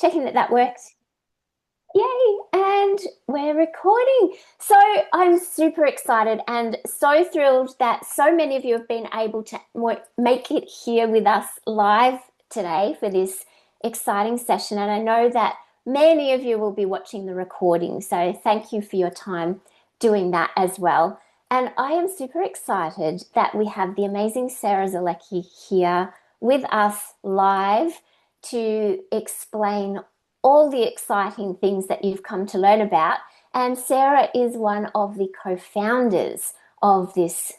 checking that that worked. Yay! And we're recording. So I'm super excited and so thrilled that so many of you have been able to make it here with us live today for this exciting session. And I know that many of you will be watching the recording. So thank you for your time doing that as well. And I am super excited that we have the amazing Sarah Zolecki here with us live to explain all the exciting things that you've come to learn about. And Sarah is one of the co-founders of this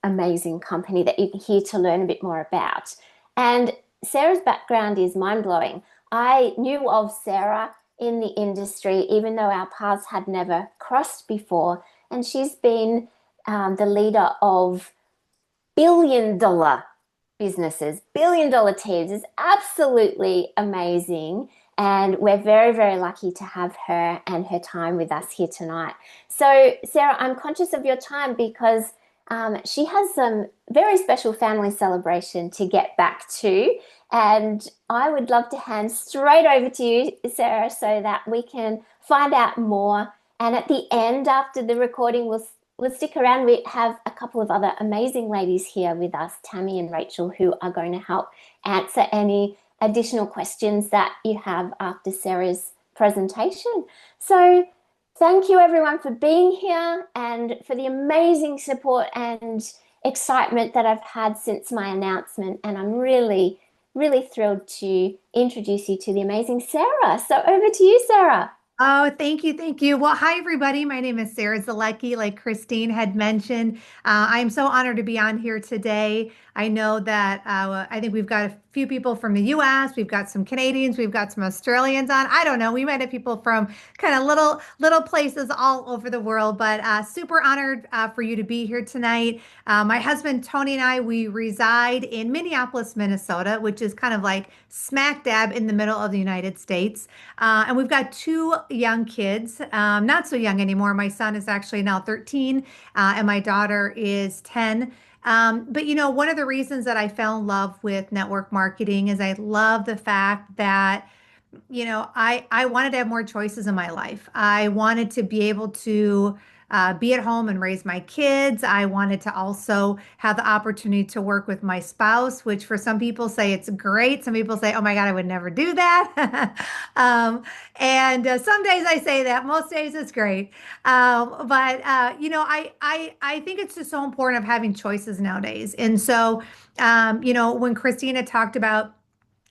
amazing company that you're here to learn a bit more about. And Sarah's background is mind-blowing. I knew of Sarah in the industry, even though our paths had never crossed before. And she's been the leader of billion-dollar businesses, billion-dollar teams. Is absolutely amazing. And we're very, very lucky to have her and her time with us here tonight. So, Sarah, I'm conscious of your time because she has some very special family celebration to get back to. And I would love to hand straight over to you, Sarah, so that we can find out more. And at the end, after the recording, we'll stick around. We have a couple of other amazing ladies here with us, Tammy and Rachel, who are going to help answer any additional questions that you have after Sarah's presentation. So thank you everyone for being here and for the amazing support and excitement that I've had since my announcement. And I'm really, really thrilled to introduce you to the amazing Sarah. So over to you, Sarah. Oh, thank you. Thank you. Well, hi, everybody. My name is Sarah Zolecki, like Christine had mentioned. I'm so honored to be on here today. I know that I think we've got a few people from the US, we've got some Canadians, we've got some Australians on. I don't know. We might have people from kind of little places all over the world, but super honored for you to be here tonight. My husband Tony and I, we reside in Minneapolis, Minnesota, which is kind of like smack dab in the middle of the United States. And we've got two young kids, not so young anymore. My son is actually now 13, and my daughter is 10. But one of the reasons that I fell in love with network marketing is I love the fact that I wanted to have more choices in my life. I wanted to be able to be at home and raise my kids. I wanted to also have the opportunity to work with my spouse, which for some people say it's great. Some people say, oh my God, I would never do that. And some days I say that, most days it's great. But I think it's just so important of having choices nowadays. And so, when Christina talked about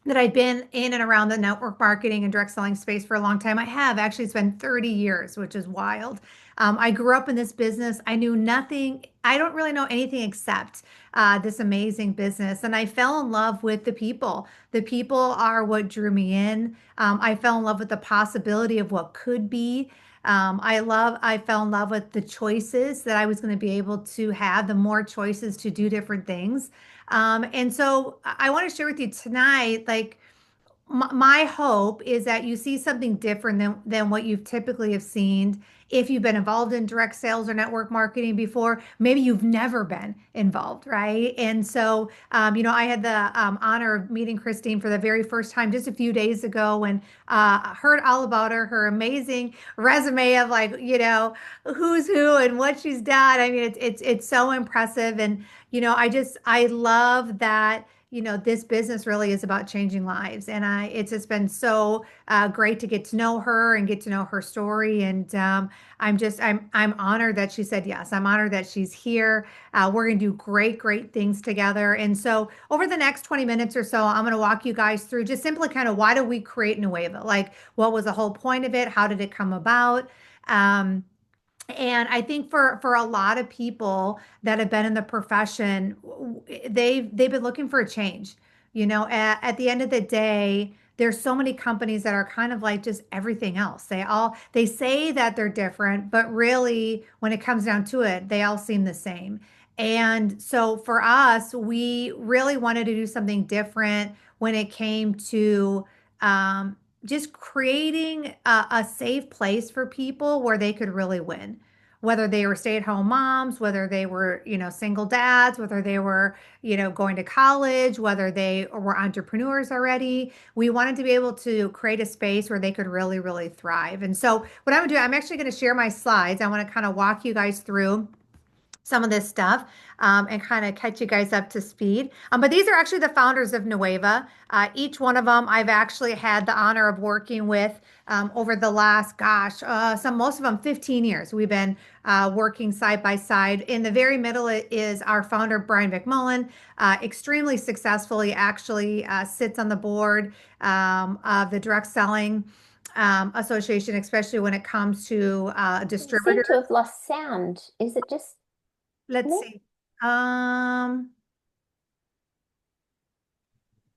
that I've been in and around the network marketing and direct selling space for a long time. I have actually, it's been 30 years, which is wild. I grew up in this business. I knew nothing. I don't really know anything except this amazing business. And I fell in love with the people. The people are what drew me in. I fell in love with the possibility of what could be. I fell in love with the choices that I was going to be able to have, the more choices to do different things. And so I want to share with you tonight, like my hope is that you see something different than what you've typically have seen. If you've been involved in direct sales or network marketing before, maybe you've never been involved, right? And so, I had the honor of meeting Christine for the very first time just a few days ago and heard all about her amazing resume of like, who's who and what she's done. I mean, it's so impressive. And, I love that this business really is about changing lives. And it's just been so great to get to know her and get to know her story. And I'm honored that she said yes. I'm honored that she's here. We're going to do great, great things together. And so over the next 20 minutes or so, I'm going to walk you guys through just simply kind of why do we create Nueva? Like, what was the whole point of it? How did it come about? Um, and I think for a lot of people that have been in the profession, they've been looking for a change. At the end of the day, there's so many companies that are kind of like just everything else. They say that they're different, but really when it comes down to it, they all seem the same. And so for us, we really wanted to do something different when it came to just creating a safe place for people where they could really win, whether they were stay-at-home moms, whether they were, single dads, whether they were, going to college, whether they were entrepreneurs already. We wanted to be able to create a space where they could really, really thrive. And so what I'm gonna do, I'm actually going to share my slides. I want to kind of walk you guys through some of this stuff and kind of catch you guys up to speed. But these are actually the founders of Nueva. Each one of them I've actually had the honor of working with over the last, most of them 15 years. We've been working side by side. In the very middle is our founder, Brian McMullen, extremely successfully actually sits on the board of the direct selling association, especially when it comes to We seem distributors. to have lost sound. Is it just Let's me? see. Um,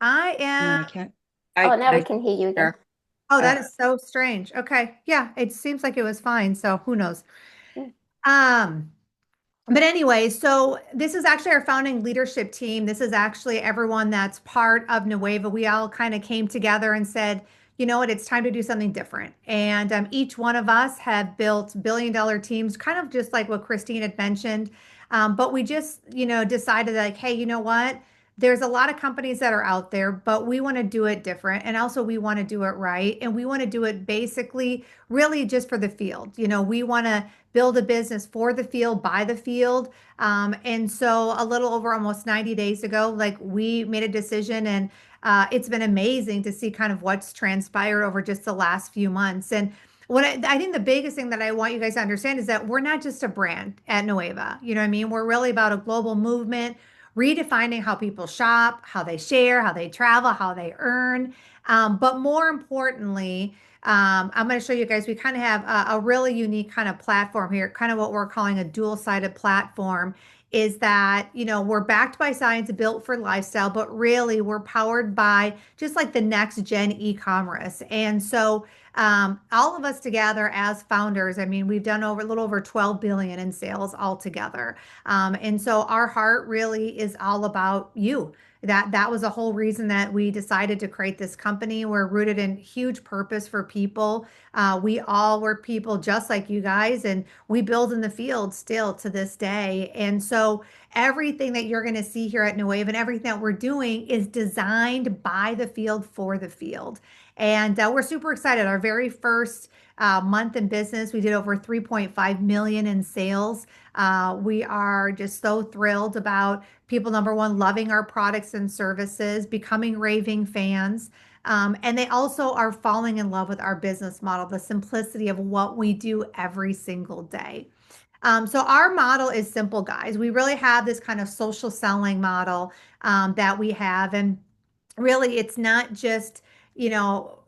I No, am. I can't. Oh, now we I can hear you again. sure. Oh, Uh, that is so strange. Okay. Yeah, it seems like it was fine. So who knows? Mm. Um, But anyway, so this is actually our founding leadership team. This is actually everyone that's part of Nueva. We all kind of came together and said, you know what, it's time to do something different. And each one of us have built billion-dollar teams, kind of just like what Christine had mentioned. But we just, decided like, hey, you know what? There's a lot of companies that are out there, but we want to do it different. And also, we want to do it right. And we want to do it basically really just for the field. We want to build a business for the field, by the field. And so a little over almost 90 days ago, like we made a decision and it's been amazing to see kind of what's transpired over just the last few months. And I think the biggest thing that I want you guys to understand is that we're not just a brand at Nueva. You know what I mean? We're really about a global movement, redefining how people shop, how they share, how they travel, how they earn. But more importantly, I'm going to show you guys, we kind of have a really unique kind of platform here, kind of what we're calling a dual-sided platform, is that, we're backed by science, built for lifestyle, but really we're powered by just like the next gen e-commerce. And so all of us together as founders, I mean, we've done over a little over 12 billion in sales altogether. And so our heart really is all about you. That was a whole reason that we decided to create this company. We're rooted in huge purpose for people. We all were people just like you guys, and we build in the field still to this day. And so everything that you're going to see here at Nueva and everything that we're doing is designed by the field for the field. And we're super excited. Our very first month in business, we did over 3.5 million in sales. We are just so thrilled about people, number one, loving our products and services, becoming raving fans. And they also are falling in love with our business model, the simplicity of what we do every single day. So our model is simple, guys. We really have this kind of social selling model that we have. And really, it's not just,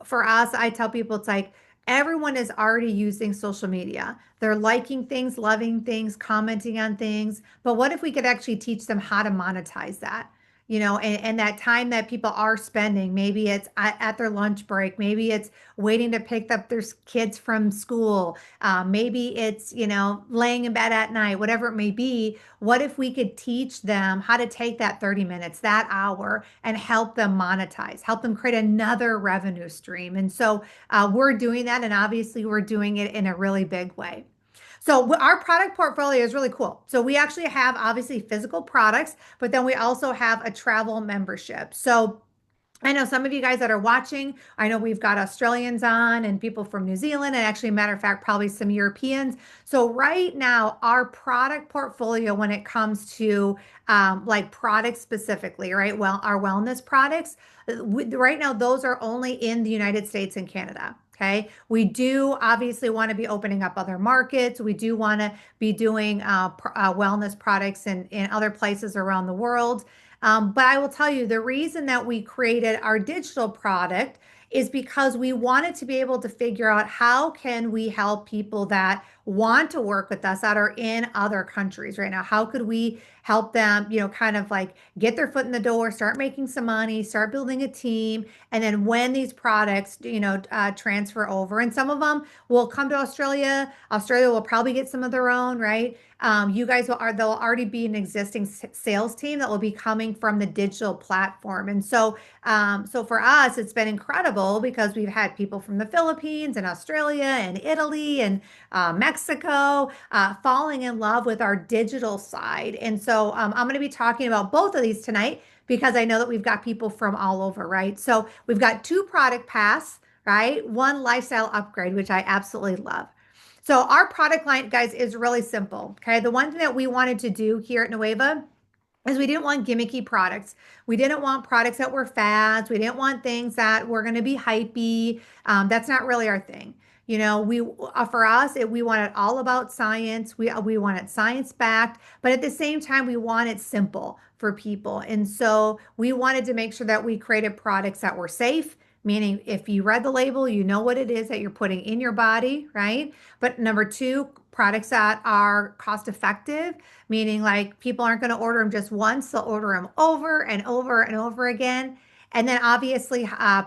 for us, I tell people it's like everyone is already using social media. They're liking things, loving things, commenting on things. But what if we could actually teach them how to monetize that? And that time that people are spending, maybe it's at their lunch break, maybe it's waiting to pick up their kids from school, maybe it's, laying in bed at night, whatever it may be. What if we could teach them how to take that 30 minutes, that hour, and help them monetize, help them create another revenue stream? And so we're doing that, and obviously we're doing it in a really big way. So our product portfolio is really cool. So we actually have obviously physical products, but then we also have a travel membership. So I know some of you guys that are watching, I know we've got Australians on and people from New Zealand, and actually, matter of fact, probably some Europeans. So right now, our product portfolio, when it comes to like products specifically, right? Well, our wellness products, right now, those are only in the United States and Canada. Okay. We do obviously want to be opening up other markets. We do want to be doing wellness products in other places around the world. But I will tell you, the reason that we created our digital product is because we wanted to be able to figure out how can we help people that want to work with us that are in other countries right now. How could we help them, kind of like get their foot in the door, start making some money, start building a team, and then when these products, transfer over, and some of them will come to Australia. Australia will probably get some of their own, right? You guys there'll already be an existing sales team that will be coming from the digital platform. And so for us, it's been incredible because we've had people from the Philippines and Australia and Italy and Mexico Mexico, falling in love with our digital side. And so I'm going to be talking about both of these tonight because I know that we've got people from all over, right? So we've got two product paths, right? One lifestyle upgrade, which I absolutely love. So our product line, guys, is really simple. Okay. The one thing that we wanted to do here at Nueva is we didn't want gimmicky products. We didn't want products that were fads. We didn't want things that were going to be hypey. That's not really our thing. You know, for us, we want it all about science. We want it science backed, but at the same time, we want it simple for people. And so we wanted to make sure that we created products that were safe, meaning if you read the label, you know what it is that you're putting in your body, right? But number two, products that are cost effective, meaning like people aren't going to order them just once, they'll order them over and over and over again. And then obviously high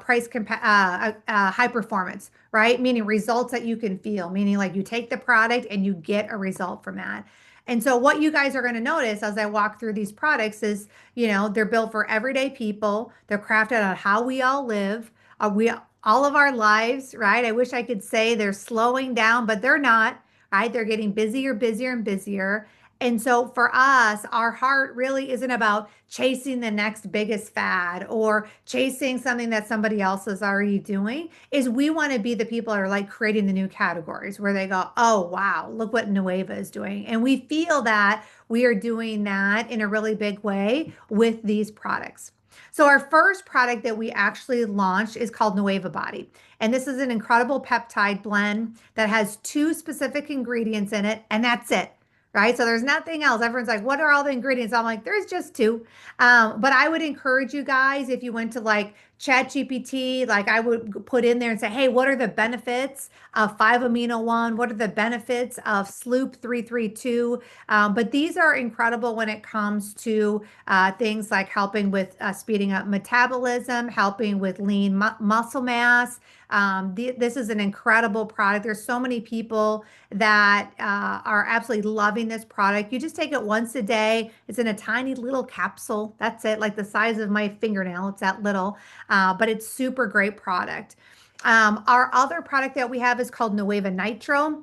performance, right? Meaning results that you can feel, meaning like you take the product and you get a result from that. And so what you guys are going to notice as I walk through these products is, you know, they're built for everyday people. They're crafted on how we all live. We all of our lives, right? I wish I could say they're slowing down, but they're not, right? They're getting busier, busier, and busier. And so for us, our heart really isn't about chasing the next biggest fad or chasing something that somebody else is already doing. Is we want to be the people that are like creating the new categories where they go, oh, wow, look what Nueva is doing. And we feel that we are doing that in a really big way with these products. So our first product that we actually launched is called Nueva Body. And this is an incredible peptide blend that has two specific ingredients in it, and that's it. Right. So there's nothing else. Everyone's like, what are all the ingredients? I'm like, there's just two. But I would encourage you guys, if you went to like Chat GPT, like I would put in there and say, hey, what are the benefits of 5-amino-1? What are the benefits of Sloop 332? But these are incredible when it comes to things like helping with speeding up metabolism, helping with lean muscle mass. This is an incredible product. There's so many people that are absolutely loving this product. You just take it once a day. It's in a tiny little capsule. That's it, like the size of my fingernail. It's that little, but it's super great product. Our other product that we have is called Nueva Nitro.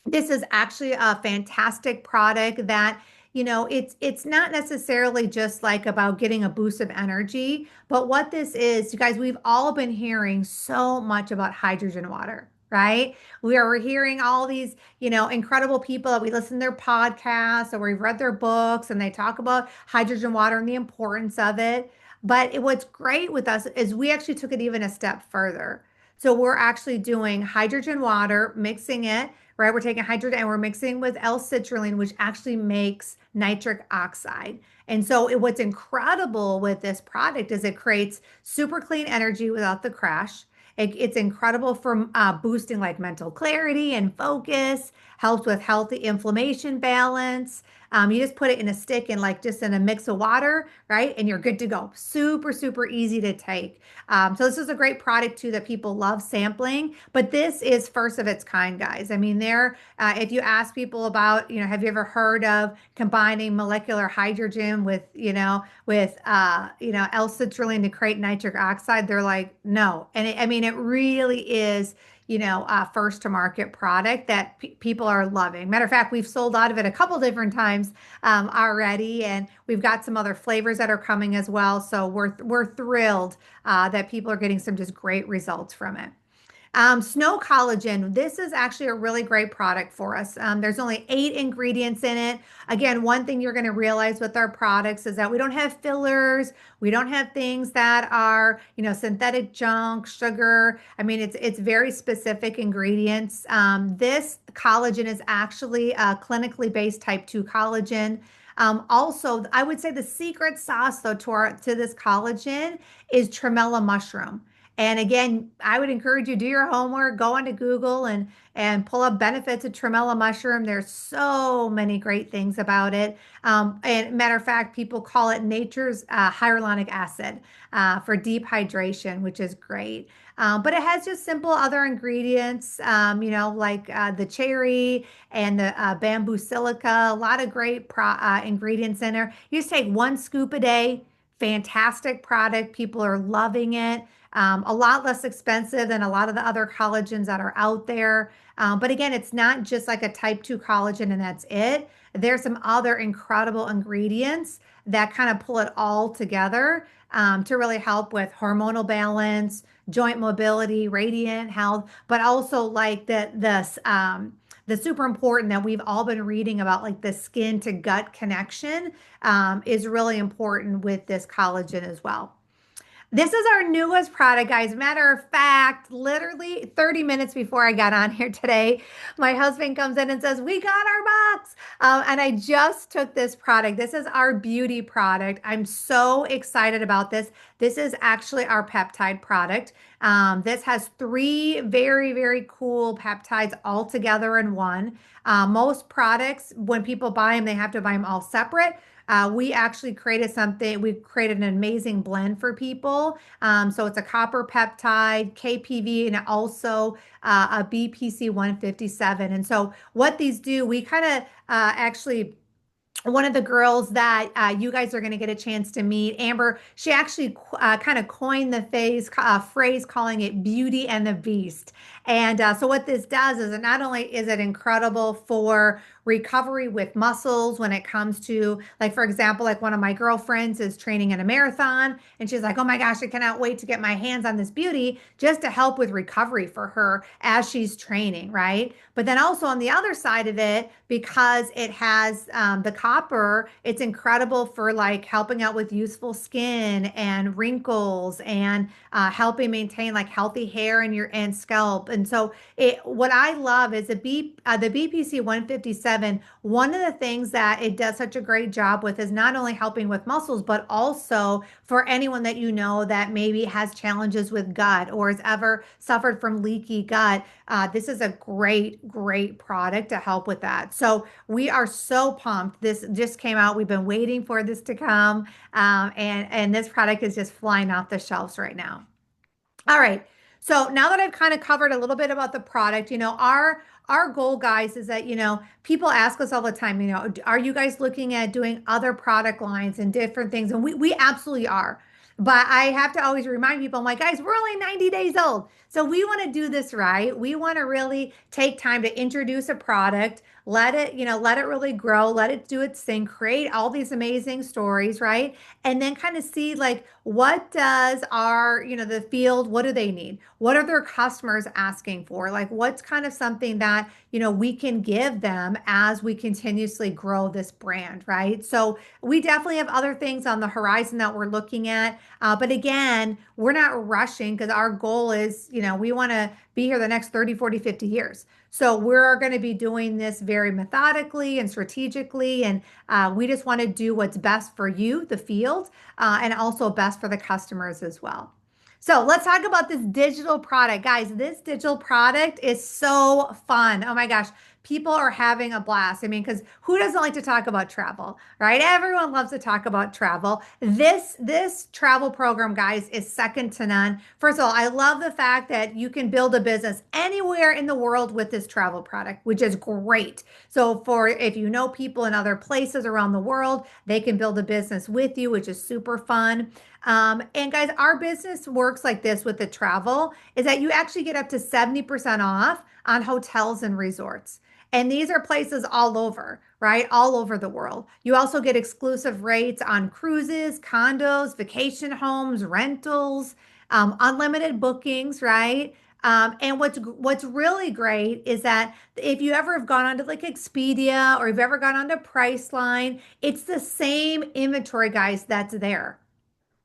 This is actually a fantastic product that, you know, it's not necessarily just like about getting a boost of energy, but what this is, you guys, we've all been hearing so much about hydrogen water, right? We're hearing all these, you know, incredible people that we listen to their podcasts or we've read their books and they talk about hydrogen water and the importance of it. But what's great with us is we actually took it even a step further. So we're actually doing hydrogen water, mixing it, right? We're taking hydrogen and we're mixing with L-citrulline, which actually makes nitric oxide. And so what's incredible with this product is it creates super clean energy without the crash. It's incredible for boosting like mental clarity and focus, helps with healthy inflammation balance. You just put it in a stick and like just in a mix of water, right? And you're good to go. Super, super easy to take. So this is a great product too that people love sampling, but this is first of its kind, guys. I mean, if you ask people about, you know, have you ever heard of combining molecular hydrogen with, L-citrulline to create nitric oxide? They're like, no. And I mean, it really is, you know, first to market product that people are loving. Matter of fact, we've sold out of it a couple different times already, and we've got some other flavors that are coming as well. So we're thrilled that people are getting some just great results from it. Snow collagen. This is actually a really great product for us. There's only 8 ingredients in it. Again, one thing you're going to realize with our products is that we don't have fillers. We don't have things that are, you know, synthetic junk, sugar. I mean, it's very specific ingredients. This collagen is actually a clinically based type 2 collagen. Also, I would say the secret sauce though to this collagen is tremella mushroom. And again, I would encourage you do your homework, go onto Google and pull up benefits of tremella mushroom. There's so many great things about it. And matter of fact, people call it nature's hyaluronic acid for deep hydration, which is great. But it has just simple other ingredients, like the cherry and the bamboo silica, a lot of great ingredients in there. You just take 1 scoop a day. Fantastic product. People are loving it. A lot less expensive than a lot of the other collagens that are out there. But again, it's not just like a type 2 collagen and that's it. There's some other incredible ingredients that kind of pull it all together to really help with hormonal balance, joint mobility, radiant health, but also like the super important that we've all been reading about, like the skin to gut connection, is really important with this collagen as well. This is our newest product, guys. Matter of fact, literally 30 minutes before I got on here today, my husband comes in and says, "We got our box." And I just took this product. This is our beauty product. I'm so excited about this. This is actually our peptide product. This has three very, very cool peptides all together in one. Most products, when people buy them, they have to buy them all separate. We actually created something, we created an amazing blend for people. So it's a copper peptide, KPV, and also a BPC 157. And so what these do, we kind of actually one of the girls that you guys are going to get a chance to meet, Amber, she actually kind of coined the phrase calling it Beauty and the Beast. And so what this does is it not only is it incredible for recovery with muscles when it comes to, like, for example, like one of my girlfriends is training in a marathon and she's like, "Oh my gosh, I cannot wait to get my hands on this beauty just to help with recovery for her as she's training," right? But then also on the other side of it, because it has the copper, it's incredible for like helping out with youthful skin and wrinkles and helping maintain like healthy hair in your and scalp. And so what I love is the BPC 157. One of the things that it does such a great job with is not only helping with muscles, but also for anyone that you know that maybe has challenges with gut or has ever suffered from leaky gut. This is a great, great product to help with that. So we are so pumped. This just came out. We've been waiting for this to come. And this product is just flying off the shelves right now. All right. So now that I've kind of covered a little bit about the product, our goal, guys, is that, people ask us all the time, are you guys looking at doing other product lines and different things? And we absolutely are. But I have to always remind people, I'm like, guys, we're only 90 days old. So we want to do this right. We want to really take time to introduce a product, let it really grow, let it do its thing, create all these amazing stories, right? And then kind of see like what does the field, what do they need? What are their customers asking for? Like what's kind of something that, we can give them as we continuously grow this brand, right? So we definitely have other things on the horizon that we're looking at. But again, we're not rushing because our goal is, we want to be here the next 30, 40, 50 years. So we're going to be doing this very methodically and strategically. And we just want to do what's best for you, the field, and also best for the customers as well. So let's talk about this digital product. Guys, this digital product is so fun. Oh my gosh. People are having a blast. I mean, because who doesn't like to talk about travel, right? Everyone loves to talk about travel. This travel program, guys, is second to none. First of all, I love the fact that you can build a business anywhere in the world with this travel product, which is great. So for if you know people in other places around the world, they can build a business with you, which is super fun. And guys, our business works like this with the travel is that you actually get up to 70% off on hotels and resorts. And these are places all over, right? All over the world. You also get exclusive rates on cruises, condos, vacation homes, rentals, unlimited bookings, right? And what's really great is that if you ever have gone onto like Expedia or you've ever gone onto Priceline, it's the same inventory, guys, that's there.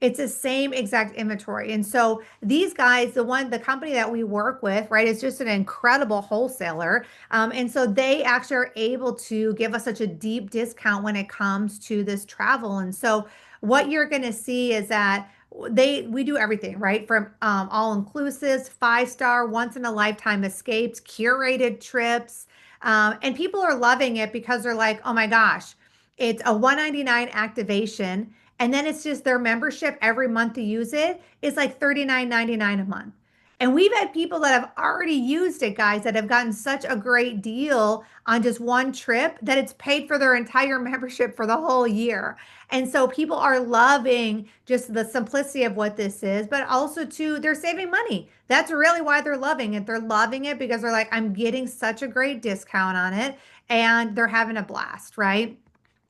It's the same exact inventory. And so these guys, the company that we work with, right, is just an incredible wholesaler. And so they actually are able to give us such a deep discount when it comes to this travel. And so what you're going to see is that we do everything, right? From all inclusives, 5-star, once in a lifetime escapes, curated trips. And people are loving it because they're like, oh my gosh, it's a 199 activation. And then it's just their membership every month to use it is like $39.99 a month. And we've had people that have already used it, guys, that have gotten such a great deal on just one trip that it's paid for their entire membership for the whole year. And so people are loving just the simplicity of what this is, but also too, they're saving money. That's really why they're loving it. They're loving it because they're like, I'm getting such a great discount on it, and they're having a blast, right?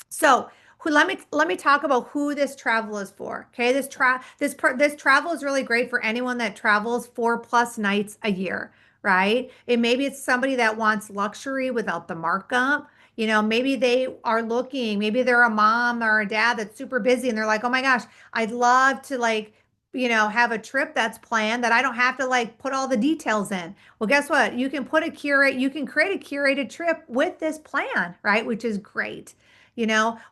So let me talk about who this travel is for. Okay, this travel is really great for anyone that travels 4+ nights a year, right? And maybe it's somebody that wants luxury without the markup. Maybe they are looking, maybe they're a mom or a dad that's super busy and they're like, oh my gosh, I'd love to like, have a trip that's planned that I don't have to like put all the details in. Well, guess what? You can create a curated trip with this plan, right? Which is great.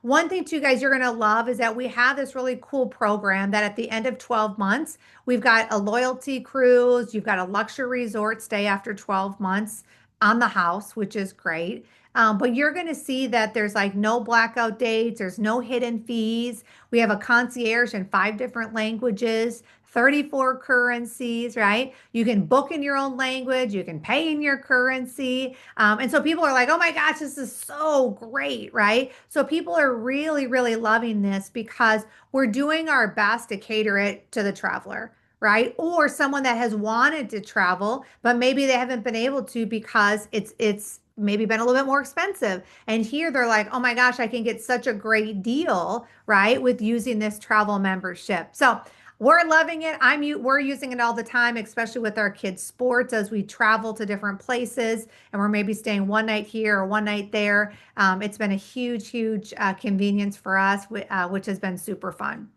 One thing too, guys, you're going to love is that we have this really cool program that at the end of 12 months, we've got a loyalty cruise, you've got a luxury resort stay after 12 months on the house, which is great. But you're going to see that there's like no blackout dates, there's no hidden fees. We have a concierge in 5 different languages, 34 currencies, right? You can book in your own language, you can pay in your currency. And so people are like, oh my gosh, this is so great, right? So people are really, really loving this because we're doing our best to cater it to the traveler, right? Or someone that has wanted to travel, but maybe they haven't been able to because it's maybe been a little bit more expensive. And here they're like, oh my gosh, I can get such a great deal, right, with using this travel membership. So we're loving it. We're using it all the time, especially with our kids' sports as we travel to different places and we're maybe staying one night here or one night there. It's been a huge, huge convenience for us, which has been super fun.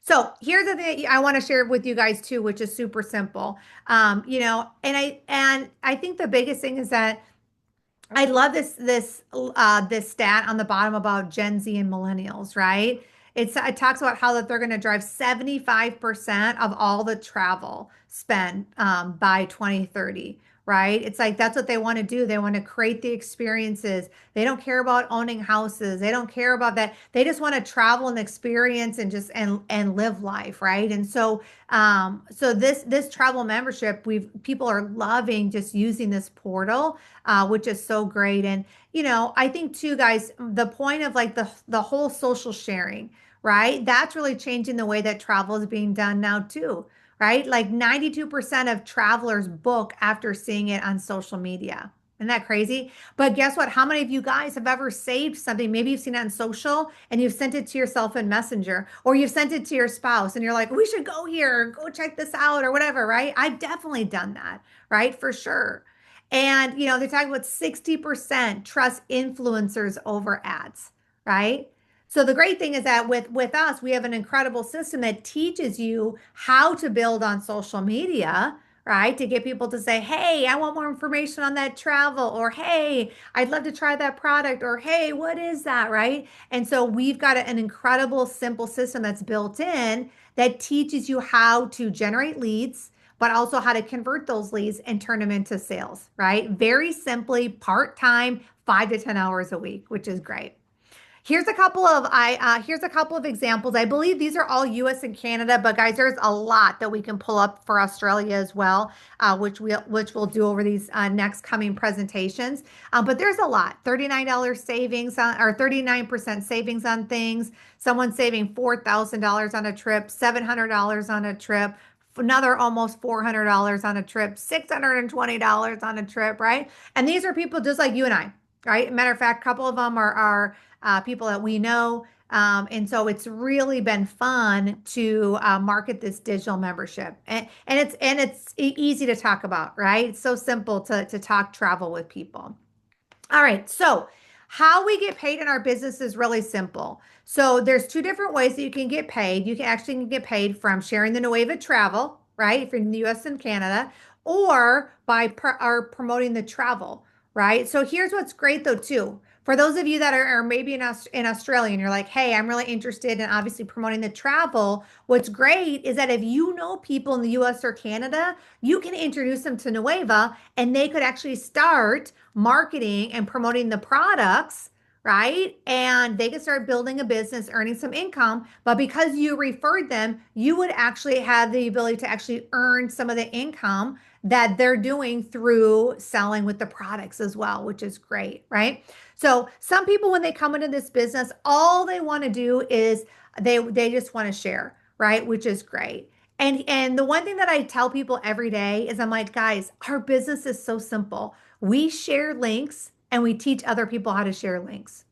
So here's the thing I want to share with you guys too, which is super simple. And I think the biggest thing is that I love this stat on the bottom about Gen Z and millennials, right? It talks about how that they're going to drive 75% of all the travel spend by 2030, right? It's like that's what they want to do. They want to create the experiences. They don't care about owning houses. They don't care about that. They just want to travel and experience and just and live life, right? And so this travel membership, people are loving just using this portal, which is so great. And I think too, guys, the point of like the whole social sharing, right? That's really changing the way that travel is being done now too, right? Like 92% of travelers book after seeing it on social media. Isn't that crazy? But guess what? How many of you guys have ever saved something? Maybe you've seen it on social and you've sent it to yourself in Messenger, or you've sent it to your spouse and you're like, we should go here, go check this out, or whatever, right? I've definitely done that, right? For sure. And, they're talking about 60% trust influencers over ads, right? So the great thing is that with us, we have an incredible system that teaches you how to build on social media, right? To get people to say, hey, I want more information on that travel, or hey, I'd love to try that product, or hey, what is that, right? And so we've got an incredible, simple system that's built in that teaches you how to generate leads, but also how to convert those leads and turn them into sales, right? Very simply, part-time, 5 to 10 hours a week, which is great. Here's a couple of examples. I believe these are all US and Canada, but guys, there's a lot that we can pull up for Australia as well, which we'll do over these next coming presentations. But there's a lot. $39 savings on, or 39% savings on things. Someone saving $4,000 on a trip, $700 on a trip, another almost $400 on a trip, $620 on a trip, right? And these are people just like you and I, right? Matter of fact, a couple of them are people that we know. And so it's really been fun to market this digital membership. And it's easy to talk about, right? It's so simple to talk travel with people. All right, so how we get paid in our business is really simple. So there's two different ways that you can get paid. You can actually get paid from sharing the Nueva travel, right? If you're in the US and Canada, or by or promoting the travel, right? So here's what's great though, too. For those of you that are maybe in Australia and you're like, hey, I'm really interested in obviously promoting the travel. What's great is that if you know people in the US or Canada, you can introduce them to Nueva and they could actually start marketing and promoting the products, right? And they can start building a business, earning some income. But because you referred them, you would actually have the ability to actually earn some of the income that they're doing through selling with the products as well, which is great, right? So some people, when they come into this business, all they want to do is they just want to share, right? Which is great. And the one thing that I tell people every day is I'm like, guys, our business is so simple. We share links and we teach other people how to share links.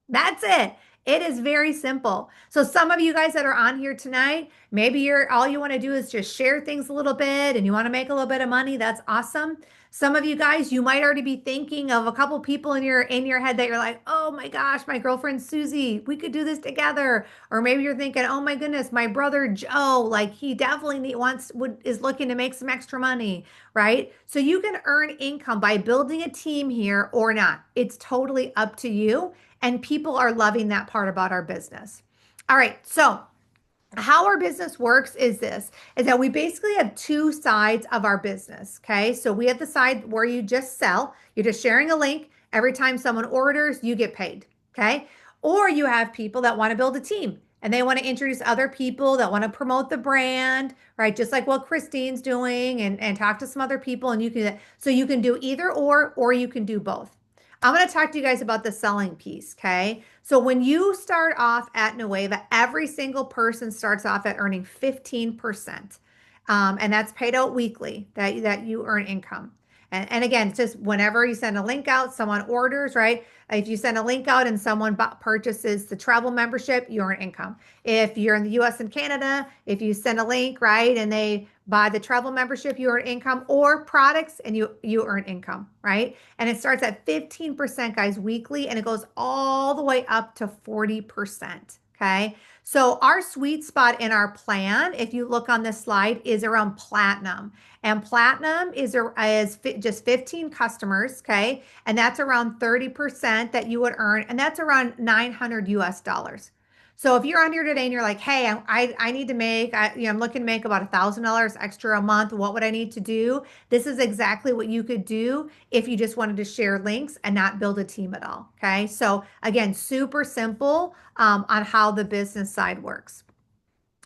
That's it. It is very simple. So some of you guys that are on here tonight, maybe you're all you want to do is just share things a little bit and you want to make a little bit of money. That's awesome. Some of you guys, you might already be thinking of a couple people in your head that you're like, "Oh my gosh, my girlfriend Susie, we could do this together." Or maybe you're thinking, "Oh my goodness, my brother Joe, like he definitely is looking to make some extra money." Right? So you can earn income by building a team here or not. It's totally up to you. And people are loving that part about our business. All right. So how our business works is that we basically have two sides of our business. Okay. So we have the side where you just sell, you're just sharing a link. Every time someone orders, you get paid. Okay. Or you have people that want to build a team and they want to introduce other people that want to promote the brand, right? Just like what Christine's doing and talk to some other people. And so you can do either or you can do both. I'm going to talk to you guys about the selling piece. Okay. So when you start off at Nueva, every single person starts off at earning 15%. And that's paid out weekly that you earn income. And again, it's just whenever you send a link out, someone orders, right? If you send a link out and someone purchases the travel membership, you earn income. If you're in the US and Canada, if you send a link, right, and they buy the travel membership, you earn income or products and you earn income, right? And it starts at 15%, guys, weekly, and it goes all the way up to 40%. Okay. So our sweet spot in our plan, if you look on this slide, is around platinum. And platinum is just 15 customers, okay? And that's around 30% that you would earn, and that's around 900 US dollars. So if you're on here today and you're like, hey, I need to make, I'm looking to make about $1,000 extra a month. What would I need to do? This is exactly what you could do if you just wanted to share links and not build a team at all. Okay. So again, super simple on how the business side works.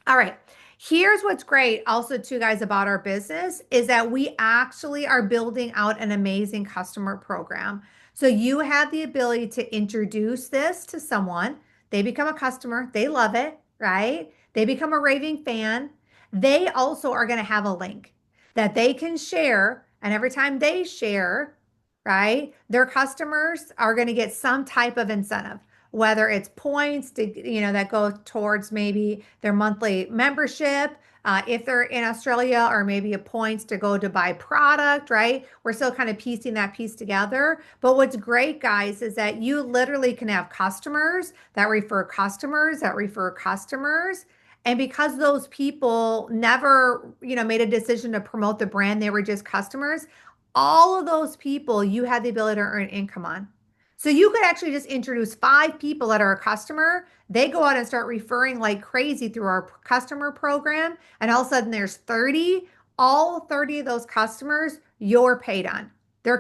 All right. Here's what's great also too, guys, about our business is that we actually are building out an amazing customer program. So you have the ability to introduce this to someone. They become a customer. They love it, right? They become a raving fan. They also are going to have a link that they can share. And every time they share, right, their customers are going to get some type of incentive, whether it's points that go towards maybe their monthly membership, if they're in Australia, or maybe a points to go to buy product, right? We're still kind of piecing that piece together. But what's great, guys, is that you literally can have customers that refer customers that refer customers. And because those people never, made a decision to promote the brand, they were just customers, all of those people you had the ability to earn income on. So you could actually just introduce 5 people that are a customer. They go out and start referring like crazy through our customer program. And all of a sudden there's 30. All 30 of those customers you're paid on. They're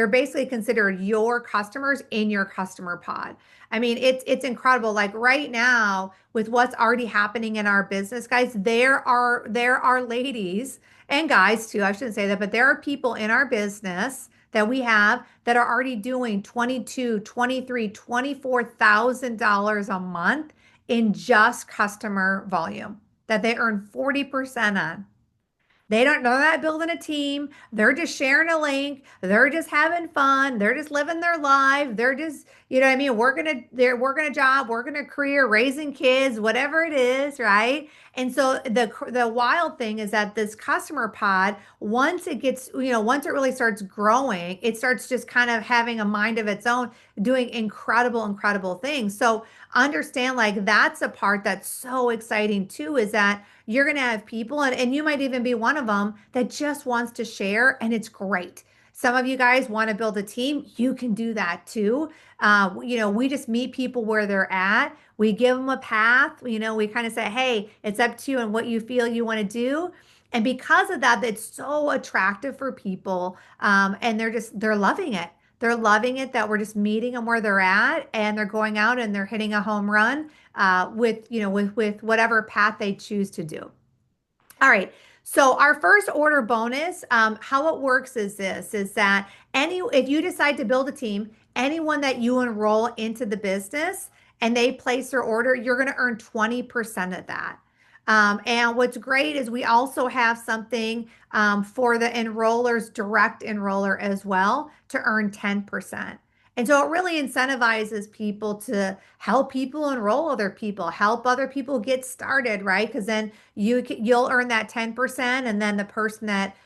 basically considered your customers in your customer pod. I mean, it's incredible. Like right now, with what's already happening in our business, guys, there are ladies and guys too. I shouldn't say that, but there are people in our business that we have that are already doing 22, 23, $24,000 a month in just customer volume that they earn 40% on. They're not building a team. They're just sharing a link. They're just having fun. They're just living their life. They're just, what I mean? They're working a job, working a career, raising kids, whatever it is, right? And so the wild thing is that this customer pod, once once it really starts growing, it starts just kind of having a mind of its own, doing incredible, incredible things. So understand, like, that's a part that's so exciting too, is that you're going to have people, and you might even be one of them that just wants to share, and it's great. Some of you guys want to build a team. You can do that too. We just meet people where they're at. We give them a path. We kind of say, hey, it's up to you and what you feel you want to do. And because of that, it's so attractive for people. And they're loving it. They're loving it that we're just meeting them where they're at, and they're going out and they're hitting a home run with, with whatever path they choose to do. All right. So our first order bonus, how it works is this, is that if you decide to build a team, anyone that you enroll into the business and they place their order, you're going to earn 20% of that. And what's great is we also have something for the enrollers, direct enroller as well, to earn 10%. And so it really incentivizes people to help people enroll other people, help other people get started, right? Because then you'll earn that 10%, and then the person that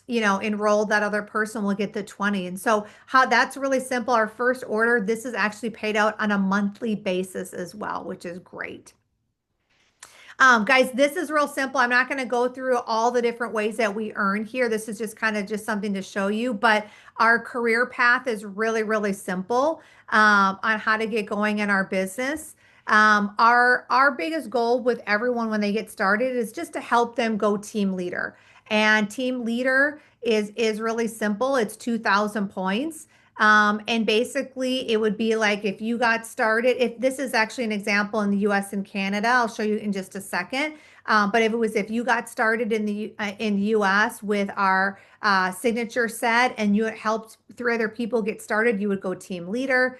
enrolled that other person will get the 20. And so how that's really simple. Our first order, this is actually paid out on a monthly basis as well, which is great. Guys, this is real simple. I'm not going to go through all the different ways that we earn here. This is just kind of just something to show you, but our career path is really, really simple on how to get going in our business. Our biggest goal with everyone when they get started is just to help them go team leader. And team leader is really simple. It's 2,000 points. And basically, it would be like if you got started, if this is actually an example in the US and Canada, I'll show you in just a second. But if you got started in the US with our signature set and you helped three other people get started, you would go team leader.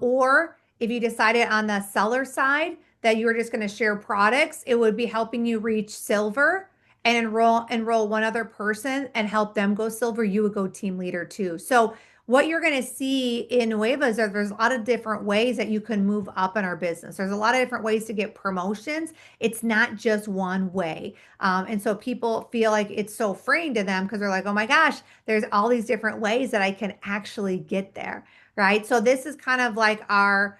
Or if you decided on the seller side that you were just going to share products, it would be helping you reach silver and enroll one other person and help them go silver. You would go team leader too. So what you're going to see in Nueva is that there's a lot of different ways that you can move up in our business. There's a lot of different ways to get promotions. It's not just one way. And so people feel like it's so freeing to them because they're like, oh my gosh, there's all these different ways that I can actually get there, right? So this is kind of like our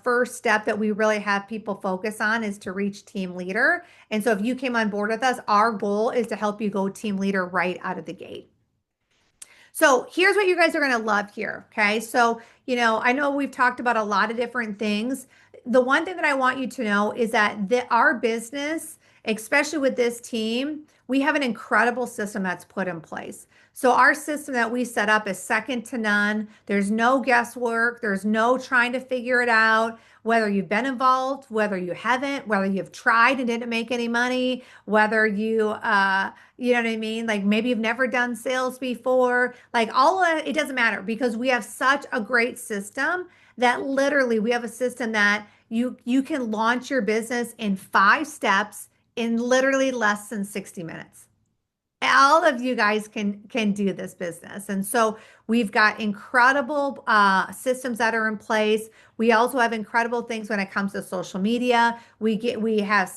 first step that we really have people focus on is to reach team leader. And so if you came on board with us, our goal is to help you go team leader right out of the gate. So here's what you guys are going to love here. Okay. So, I know we've talked about a lot of different things. The one thing that I want you to know is that our business, especially with this team, we have an incredible system that's put in place. So our system that we set up is second to none. There's no guesswork. There's no trying to figure it out, whether you've been involved, whether you haven't, whether you've tried and didn't make any money, whether you know what I mean? Like maybe you've never done sales before. Like all of it doesn't matter because we have such a great system that literally we have a system that you can launch your business in 5 steps in literally less than 60 minutes. All of you guys can do this business. And so we've got incredible systems that are in place. We also have incredible things when it comes to social media. We have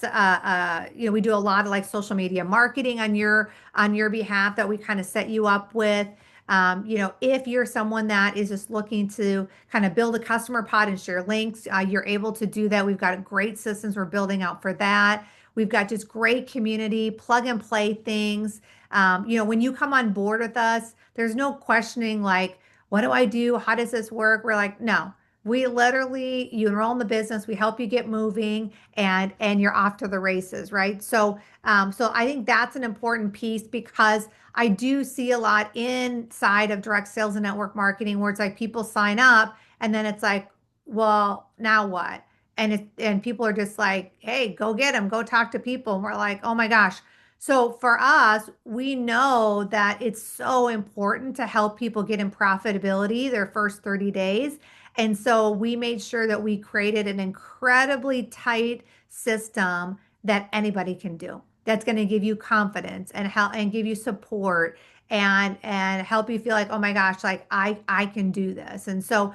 we do a lot of like social media marketing on your behalf that we kind of set you up with. If you're someone that is just looking to kind of build a customer pod and share links, you're able to do that. We've got great systems we're building out for that. We've got just great community, plug and play things. When you come on board with us, there's no questioning like, what do I do? How does this work? We're like, no, you enroll in the business, we help you get moving and you're off to the races, right? So I think that's an important piece because I do see a lot inside of direct sales and network marketing where it's like people sign up and then it's like, well, now what? And people are just like, hey, go get them, go talk to people. And we're like, oh my gosh. So for us, we know that it's so important to help people get in profitability their first 30 days. And so we made sure that we created an incredibly tight system that anybody can do. That's going to give you confidence and help and give you support and help you feel like, oh my gosh, like I can do this. And so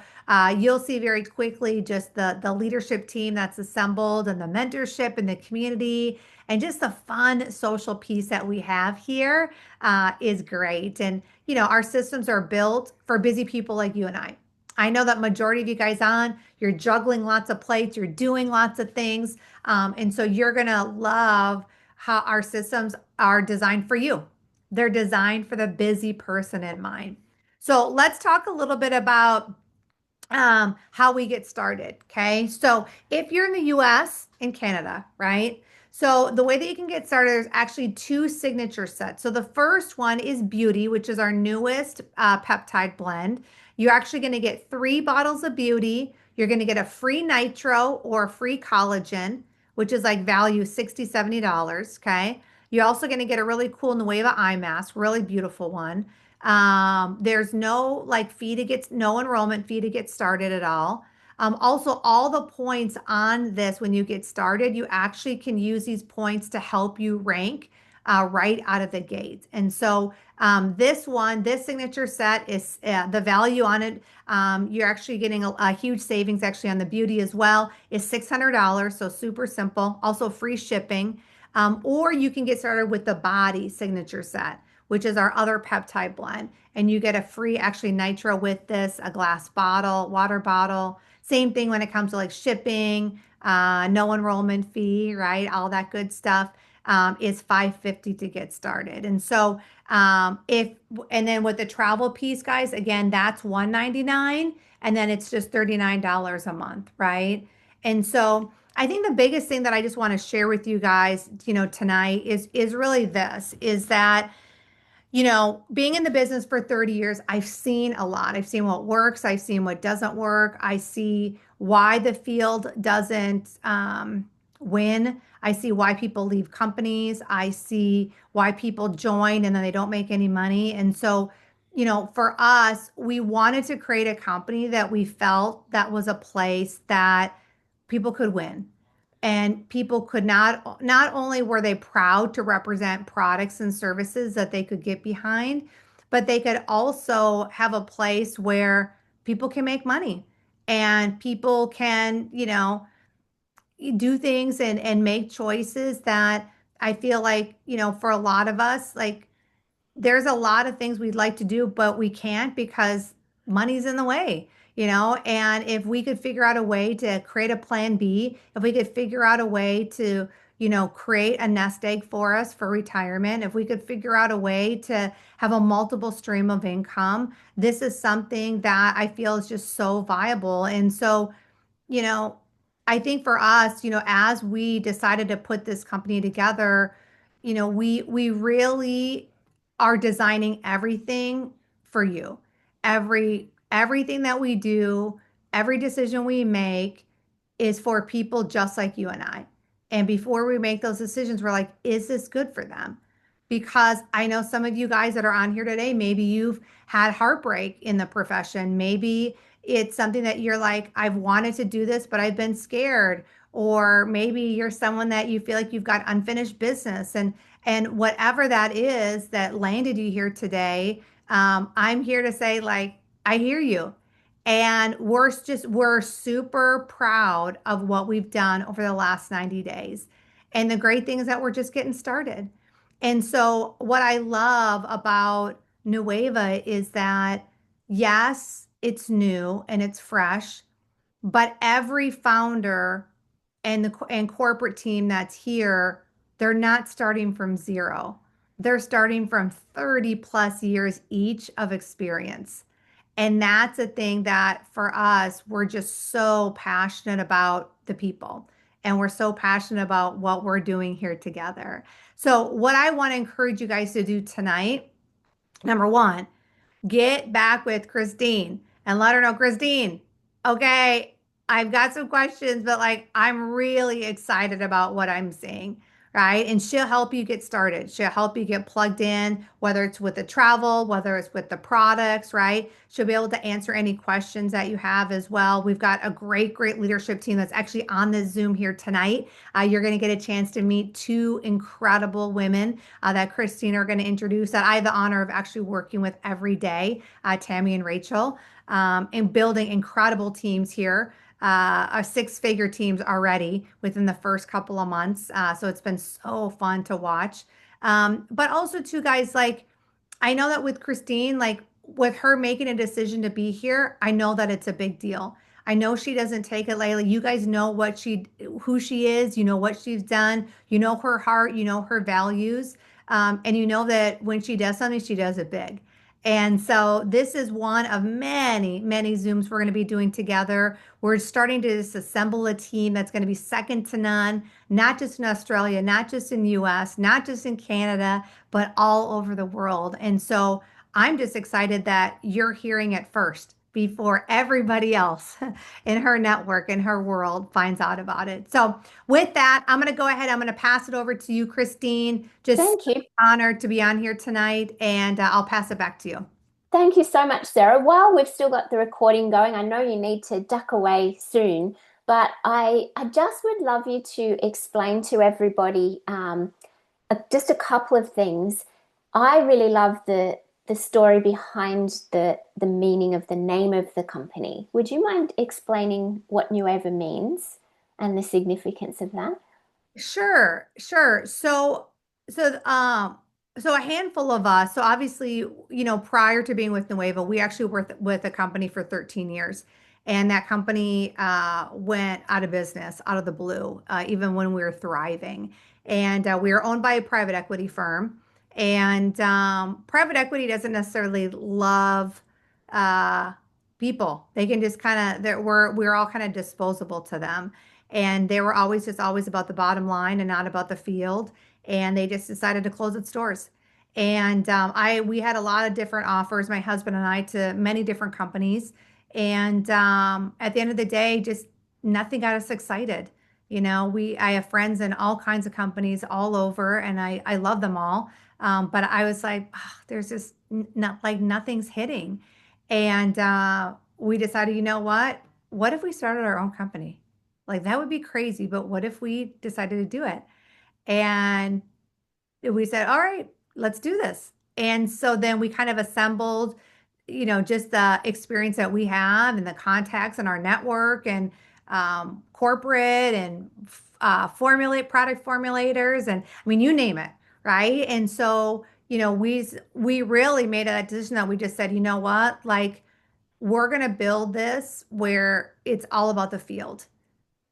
you'll see very quickly just the leadership team that's assembled and the mentorship and the community and just the fun social piece that we have here is great. And our systems are built for busy people like you and I. I know that majority of you guys you're juggling lots of plates, you're doing lots of things. And so you're gonna love how our systems are designed for you. They're designed for the busy person in mind. So let's talk a little bit about how we get started. Okay. So if you're in the US and Canada, right? So the way that you can get started, there's actually two signature sets. So the first one is Beauty, which is our newest peptide blend. You're actually going to get 3 bottles of Beauty. You're going to get a free nitro or a free collagen, which is like value $60, $70. Okay. You're also going to get a really cool Nueva eye mask, really beautiful one. There's no like fee to get, no enrollment fee to get started at all. Also, all the points on this, when you get started, you actually can use these points to help you rank right out of the gate. And so this one, this signature set is the value on it. You're actually getting a huge savings actually on the beauty as well, is $600. So super simple. Also free shipping. Or you can get started with the body signature set, which is our other peptide blend. And you get a free actually nitro with this, a glass bottle, water bottle. Same thing when it comes to like shipping, no enrollment fee, right? All that good stuff is $550 to get started. And so if and then with the travel piece, guys, again, that's $199, and then it's just $39 a month, right? And so I think the biggest thing that I just want to share with you guys, tonight is really this, is that being in the business for 30 years, I've seen a lot. I've seen what works. I've seen what doesn't work. I see why the field doesn't win. I see why people leave companies. I see why people join and then they don't make any money. And so, for us, we wanted to create a company that we felt that was a place that people could win, and people could not only were they proud to represent products and services that they could get behind, but they could also have a place where people can make money and people can, do things and make choices that I feel like, for a lot of us, like there's a lot of things we'd like to do, but we can't because money's in the way, And if we could figure out a way to create a plan B, if we could figure out a way to, create a nest egg for us for retirement, if we could figure out a way to have a multiple stream of income, this is something that I feel is just so viable. And so, you know, I think for us, as we decided to put this company together, we really are designing everything for you. Everything that we do, every decision we make is for people just like you and I. And before we make those decisions, we're like, is this good for them? Because I know some of you guys that are on here today, maybe you've had heartbreak in the profession. Maybe it's something that you're like, I've wanted to do this, but I've been scared. Or maybe you're someone that you feel like you've got unfinished business, and whatever that is that landed you here today, I'm here to say, like, I hear you. And we're super proud of what we've done over the last 90 days. And the great thing is that we're just getting started. And so what I love about Nueva is that, yes, it's new and it's fresh, but every founder and corporate team that's here, they're not starting from zero. They're starting from 30 plus years each of experience. And that's a thing that for us, we're just so passionate about the people. And we're so passionate about what we're doing here together. So, what I want to encourage you guys to do tonight, number one, get back with Christine and let her know, Christine, okay, I've got some questions, but like I'm really excited about what I'm seeing, right? And she'll help you get started. She'll help you get plugged in, whether it's with the travel, whether it's with the products, right? She'll be able to answer any questions that you have as well. We've got a great leadership team that's actually on this Zoom here tonight. You're going to get a chance to meet two incredible women that Christine are going to introduce that I have the honor of actually working with every day, Tammy and Rachel, and building incredible teams here. Our six-figure teams already within the first couple of months. So it's been so fun to watch. But also too, guys, like I know that with Christine, like with her making a decision to be here, I know that it's a big deal. I know she doesn't take it lightly. You guys know who she is, you know what she's done, you know her heart, you know her values, and you know that when she does something, she does it big. And so this is one of many, many Zooms we're going to be doing together. We're starting to just assemble a team that's going to be second to none, not just in Australia, not just in US, not just in Canada, but all over the world. And so I'm just excited that you're hearing it first before everybody else in her network, in her world finds out about it. So with that, I'm going to go ahead. I'm going to pass it over to you, Christine. Just Thank you. honored to be on here tonight, and I'll pass it back to you. Thank you so much, Sarah. While we've still got the recording going, I know you need to duck away soon, but I just would love you to explain to everybody just a couple of things. I really love the story behind the meaning of the name of the company. Would you mind explaining what Nueva means and the significance of that? Sure, sure. So a handful of us. So obviously, prior to being with Nueva, we actually worked with a company for 13 years, and that company went out of business, out of the blue, even when we were thriving. And we were owned by a private equity firm, and private equity doesn't necessarily love uh, people. They can just kind of, we're all kind of disposable to them, and they were always just always about the bottom line and not about the field. And they just decided to close its doors. And we had a lot of different offers, my husband and I, to many different companies. And at the end of the day, just nothing got us excited. I have friends in all kinds of companies all over, and I love them all. But I was like, "Ah, there's just not like nothing's hitting." And we decided, you know what? What if we started our own company? Like that would be crazy, but what if we decided to do it? And we said, all right, let's do this. And so then we kind of assembled, just the experience that we have and the contacts in our network and corporate and formulate product formulators and I mean, you name it, right? And so, we really made a decision that we just said, you know what, like we're going to build this where it's all about the field.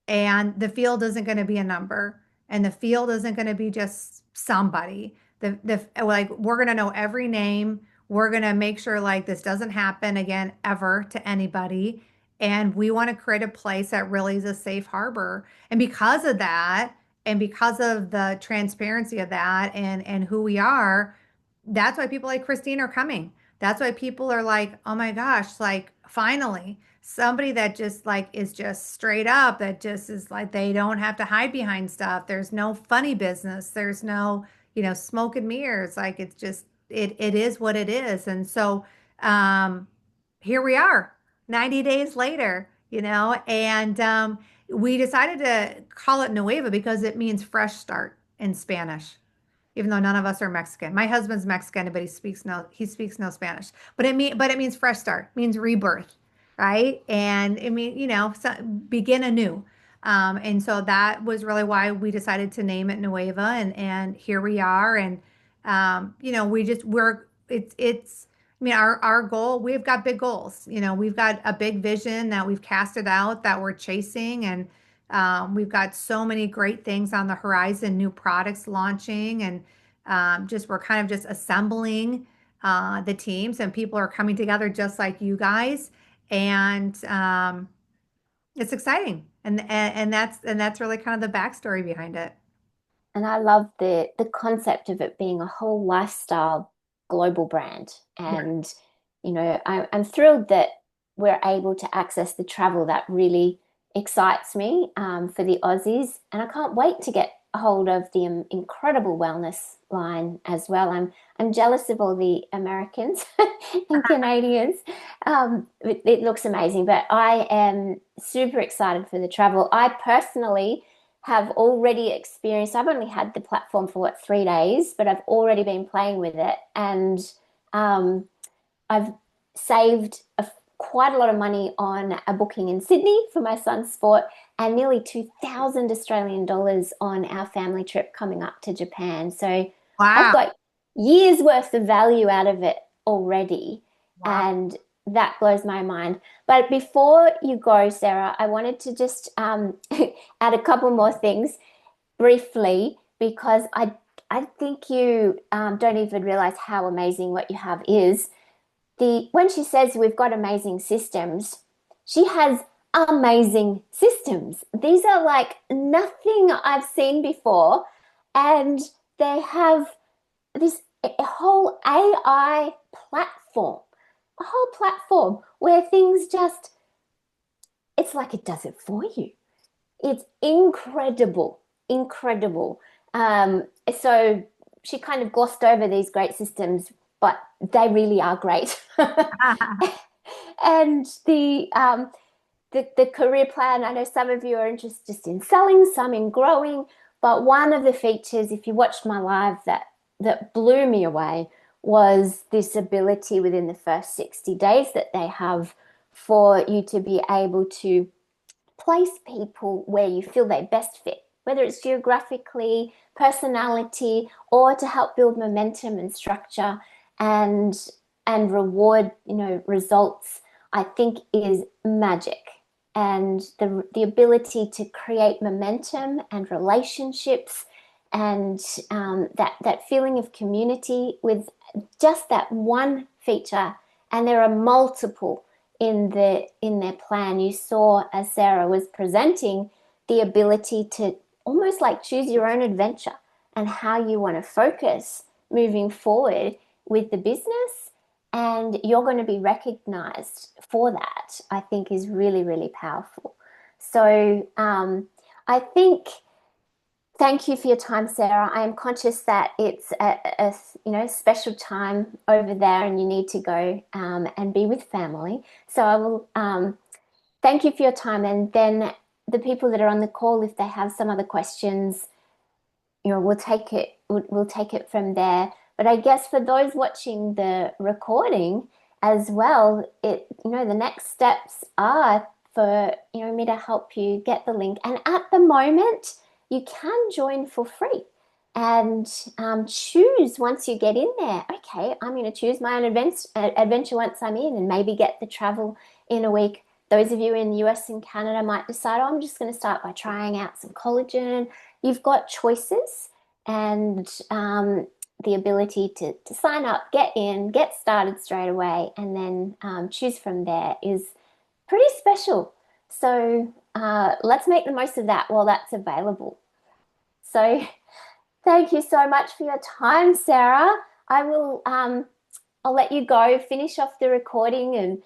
And the field isn't going to be a number, and the field isn't going to be just somebody. The like we're going to know every name. We're going to make sure like this doesn't happen again ever to anybody. And we want to create a place that really is a safe harbor. And because of that, and because of the transparency of that and who we are, that's why people like Christine are coming. That's why people are like, oh my gosh, like finally somebody that just like is just straight up, that just is like they don't have to hide behind stuff. There's no funny business. There's no, smoke and mirrors. Like it's just it is what it is. And so um here we are 90 days later, and we decided to call it Nueva because it means fresh start in Spanish, even though none of us are Mexican. My husband's Mexican, but he speaks no Spanish. But it means fresh start, means rebirth, right? And it means, begin anew. And so that was really why we decided to name it Nueva, and here we are. And we just we're it's I mean our goal, we've got big goals. We've got a big vision that we've casted out that we're chasing, and we've got so many great things on the horizon, new products launching, and just we're kind of just assembling the teams, and people are coming together just like you guys, and it's exciting, and that's really kind of the backstory behind it. And I love the concept of it being a whole lifestyle global brand. Right. And, I'm thrilled that we're able to access the travel that really excites me for the Aussies. And I can't wait to get a hold of the incredible wellness line as well. I'm jealous of all the Americans and Canadians. It looks amazing, but I am super excited for the travel. I personally have already experienced, I've only had the platform for what, 3 days, but I've already been playing with it. And um, I've saved quite a lot of money on a booking in Sydney for my son's sport and nearly 2,000 Australian dollars on our family trip coming up to Japan. So I've Wow. got years worth of value out of it already. Wow. And that blows my mind. But before you go, Sarah, I wanted to just add a couple more things briefly because I think you don't even realize how amazing what you have is. the when she says we've got amazing systems, she has amazing systems. These are like nothing I've seen before, and they have this a whole AI platform, a whole platform where things just, it's like it does it for you. It's incredible, incredible. So she kind of glossed over these great systems, but they really are great. And the career plan, I know some of you are interested just in selling, some in growing, but one of the features, if you watched my live, that blew me away was this ability within the first 60 days that they have for you to be able to place people where you feel they best fit, whether it's geographically, personality, or to help build momentum and structure and reward, results, I think is magic. And the ability to create momentum and relationships and that feeling of community with just that one feature. And there are multiple in their plan. You saw, as Sarah was presenting, the ability to almost like choose your own adventure and how you want to focus moving forward with the business. And you're going to be recognized for that, I think is really, really powerful. So I think thank you for your time, Sarah. I am conscious that it's a special time over there, and you need to go and be with family. So I will thank you for your time, and then the people that are on the call, if they have some other questions, we'll take it from there. But I guess for those watching the recording as well, the next steps are for me to help you get the link. And at the moment, you can join for free and choose once you get in there. Okay, I'm going to choose my own adventure once I'm in, and maybe get the travel in a week. Those of you in the US and Canada might decide, oh, I'm just going to start by trying out some collagen. You've got choices and the ability to sign up, get in, get started straight away, and then choose from there is pretty special. So let's make the most of that while that's available. So thank you so much for your time, Sarah. I'll let you go, finish off the recording, and